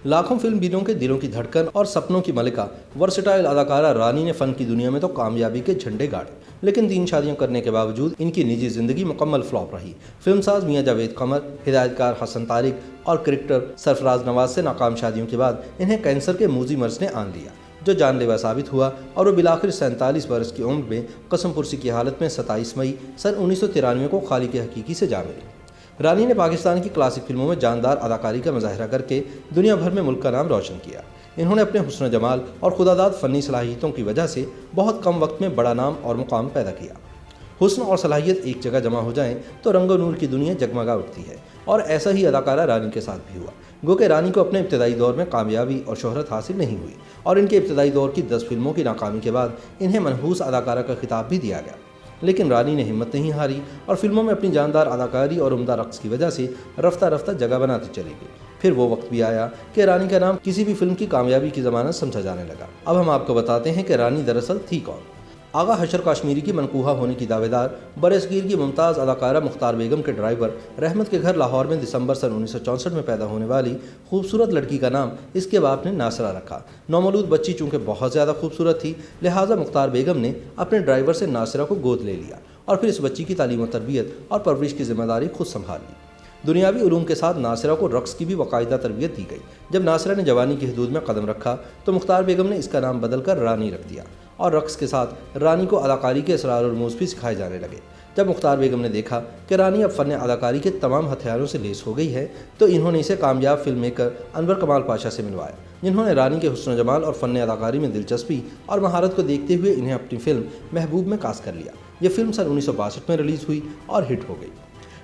लाखों फिल्म बीरों के दिलों की धड़कन और सपनों की मलिका वर्सेटाइल अदाकारा रानी ने फन की दुनिया में तो कामयाबी के झंडे गाड़े, लेकिन 3 शादियां करने के बावजूद इनकी निजी जिंदगी मुकम्मल फ्लॉप रही। फिल्मसाज मियां जावेद कमर, हिदायतकार हसन तारिक और क्रिकेटर सरफराज नवाज से नाकाम शादियों के बाद इन्हें कैंसर के मूजी मर्ज ने आन लिया, जो जानलेवा साबित हुआ और वो बिलाखिर 47 बरस की उम्र में कसम पुरसी की हालत में 27 मई सन 1993 को खालिक हकीकी से जा मिली। रानी ने पाकिस्तान की क्लासिक फिल्मों में जानदार अदाकारी का मुजाहिरा करके दुनिया भर में मुल्क का नाम रोशन किया। इन्होंने अपने हुस्न जमाल और खुदादाद फ़नी सलाहियतों की वजह से बहुत कम वक्त में बड़ा नाम और मुकाम पैदा किया। हुस्न और सलाहियत एक जगह जमा हो जाएं तो रंगो नूर की दुनिया जगमगा उठती है, और ऐसा ही अदाकारा रानी के साथ भी हुआ। गो कि रानी को अपने इब्तदाई दौर में कामयाबी और शोहरत हासिल नहीं हुई, और इनके इब्तदाई दौर की 10 फिल्मों की नाकामी के बाद इन्हें मनहूस अदाकारा का खिताब भी दिया गया। लेकिन रानी ने हिम्मत नहीं हारी और फिल्मों में अपनी जानदार अदाकारी और उम्दा रक़्स की वजह से रफ्ता रफ्ता जगह बनाती चली गई। फिर वो वक्त भी आया कि रानी का नाम किसी भी फिल्म की कामयाबी की ज़मानत समझा जाने लगा। अब हम आपको बताते हैं कि रानी दरअसल थी कौन। आगा हशर काश्मीरी की मनकूहा होने की दावेदार बरसगीर की मुमताज़ अदाकारा मुख्तार बेगम के ड्राइवर रहमत के घर लाहौर में दिसंबर सन 1964 में पैदा होने वाली खूबसूरत लड़की का नाम इसके बाप ने नासरा रखा। नौमौलूद बच्ची चूँकि बहुत ज़्यादा खूबसूरत थी, लिहाजा मुख्तार बेगम ने अपने ड्राइवर से नासरा को गोद ले लिया और फिर इस बच्ची की तालीम और तरबियत और परवरिश की जिम्मेदारी खुद संभाल ली। दुनियावी उलूम के साथ नासिरा को रक़्स की भी बाकायदा तरबियत दी गई। जब नासिरा ने जवानी की हदूद में कदम रखा तो मुख्तार बेगम ने इसका नाम बदलकर रानी रख दिया, और रक़्स के साथ रानी को अदाकारी के असरार और रूमूज़ भी सिखाए जाने लगे। जब मुख्तार बेगम ने देखा कि रानी अब फ़न अदाकारी के तमाम हथियारों से लेस हो गई है, तो इन्होंने इसे कामयाब फिल्म मेकर अनवर कमाल पाशा से मिलवाया, जिन्होंने रानी के हुस्न जमाल और फ़न अदाकारी में दिलचस्पी और महारत को देखते हुए इन्हें अपनी फ़िल्म महबूब में कास्ट कर लिया। ये फिल्म सन 1962 में रिलीज़ हुई और हिट हो गई।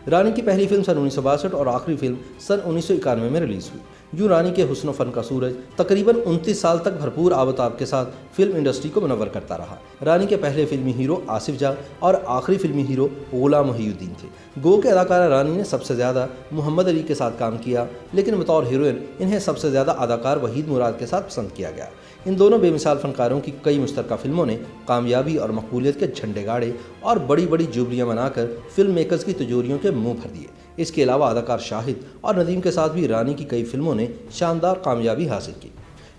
रानी की पहली फिल्म सन 1962 और आखिरी फिल्म सन 1991 में रिलीज़ हुई। यूँ रानी के हुस्न फ़न का सूरज तकरीबन 29 साल तक भरपूर आबताब के साथ फिल्म इंडस्ट्री को मुनव्वर करता रहा। रानी के पहले फिल्मी हीरो आसिफ जाह और आखिरी फिल्मी हीरो गुलाम मोहिउद्दीन थे। गो के अदाकारा रानी ने सबसे ज़्यादा मोहम्मद अली के साथ काम किया, लेकिन बतौर हीरोइन इन्हें सबसे ज़्यादा अदाकार वहीद मुराद के साथ पसंद किया गया। इन दोनों बेमिसाल फ़नकारों की कई मुश्तरका फिल्मों ने कामयाबी और मकबूलियत के झंडे गाड़े और बड़ी बड़ी जुबलियाँ मनाकर फिल्म मेकर्स की तिजोरियों के मुँह भर दिए। इसके अलावा अदाकार शाहिद और नदीम के साथ भी रानी की कई फिल्मों ने शानदार कामयाबी हासिल की।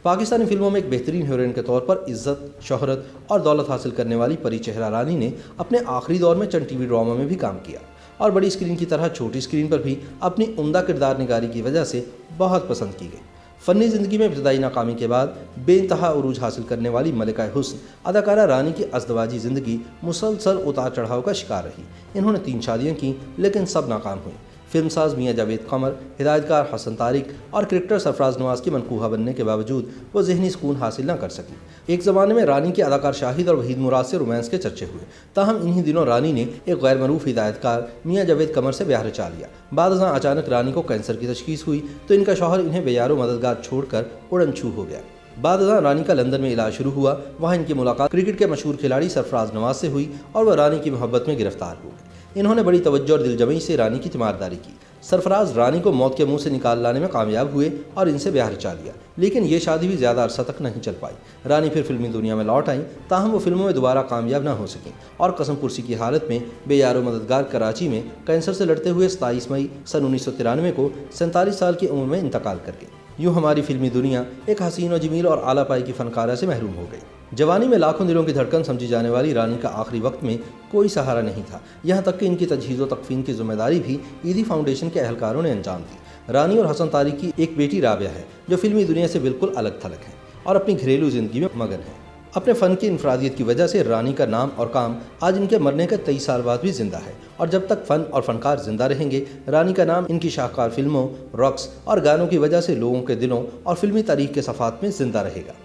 पाकिस्तानी फिल्मों में एक बेहतरीन हीरोइन के तौर पर इज़्ज़त, शोहरत और दौलत हासिल करने वाली परी चेहरा रानी ने अपने आखिरी दौर में चंद टीवी ड्रामा में भी काम किया, और बड़ी स्क्रीन की तरह छोटी स्क्रीन पर भी अपनी उम्दा किरदार निगारी की वजह से बहुत पसंद की गई। फ़नी ज़िंदगी में इब्तदाई नाकामी के बाद बेइंतहा उरूज हासिल करने वाली मलिका हुस्न अदाकारा रानी की अज़दवाजी ज़िंदगी मुसलसल उतार चढ़ाव का शिकार रही। इन्होंने 3 शादियाँ की, लेकिन सब नाकाम हुई। फिल्मसाज मियां जावेद कमर, हिदायतकार हसन तारिक और क्रिकेटर सरफराज नवाज की मनकूहा बनने के बावजूद वो ज़हनी सुकून हासिल न कर सकी। एक ज़माने में रानी के अदाकार शाहिद और वहीद मुराद से रोमांस के चर्चे हुए, ताहम इन्हीं दिनों रानी ने एक गैर मरूफ हिदायतकार मियां जावेद कमर से ब्याह रचा लिया। बाद अचानक रानी को कैंसर की तशखीस हुई तो इनका शौहर इन्हें बेयारो मददगार छोड़कर उड़न छू हो गया। बाद रानी का लंदन में इलाज शुरू हुआ। वहाँ इनकी मुलाकात क्रिकेट के मशहूर खिलाड़ी सरफराज नवाज से हुई और वह रानी की मोहब्बत में गिरफ्तार हो गए। इन्होंने बड़ी तवज्जो और दिलजमई से रानी की तीमारदारी की। सरफराज रानी को मौत के मुंह से निकाल लाने में कामयाब हुए और इनसे ब्याह रचा लिया, लेकिन ये शादी भी ज़्यादा अरसा तक नहीं चल पाई। रानी फिर फिल्मी दुनिया में लौट आई, ताहम वो फिल्मों में दोबारा कामयाब ना हो सकें और कसम पुरसी की हालत में बेयारो मददगार कराची में कैंसर से लड़ते हुए 27 मई सन 1993 को 47 साल की उम्र में इंतकाल कर गई। यूँ हमारी फिल्मी दुनिया एक हसीन व जमील और आला पाई की फनकारा से महरूम हो गई। जवानी में लाखों दिलों की धड़कन समझी जाने वाली रानी का आखिरी वक्त में कोई सहारा नहीं था, यहाँ तक कि इनकी तजहीज़ व तकफीन की जिम्मेदारी भी ईदी फाउंडेशन के अहलकारों ने अंजाम दी। रानी और हसन तारिक की एक बेटी राबिया है, जो फिल्मी दुनिया से बिल्कुल अलग थलग है और अपनी घरेलू ज़िंदगी में मगन है। अपने फ़न की इनफरादियत की वजह से रानी का नाम और काम आज इनके मरने के 23 साल बाद भी जिंदा है, और जब तक फ़न और फ़नकार जिंदा रहेंगे, रानी का नाम इनकी शाहकार फिल्मों, रक़्स और गानों की वजह से लोगों के दिलों और फिल्मी तारीख के सफ़ात में जिंदा रहेगा।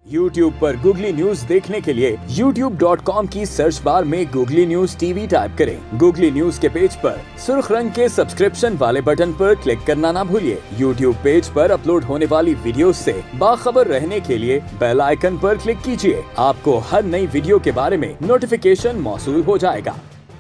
YouTube पर गूगली न्यूज देखने के लिए youtube.com की सर्च बार में गूगली न्यूज टीवी टाइप करें। गूगली न्यूज के पेज पर सुर्ख रंग के सब्सक्रिप्शन वाले बटन पर क्लिक करना ना भूलिए। YouTube पेज पर अपलोड होने वाली वीडियोस से बाखबर रहने के लिए बेल आइकन पर क्लिक कीजिए। आपको हर नई वीडियो के बारे में नोटिफिकेशन मौसूल हो जाएगा।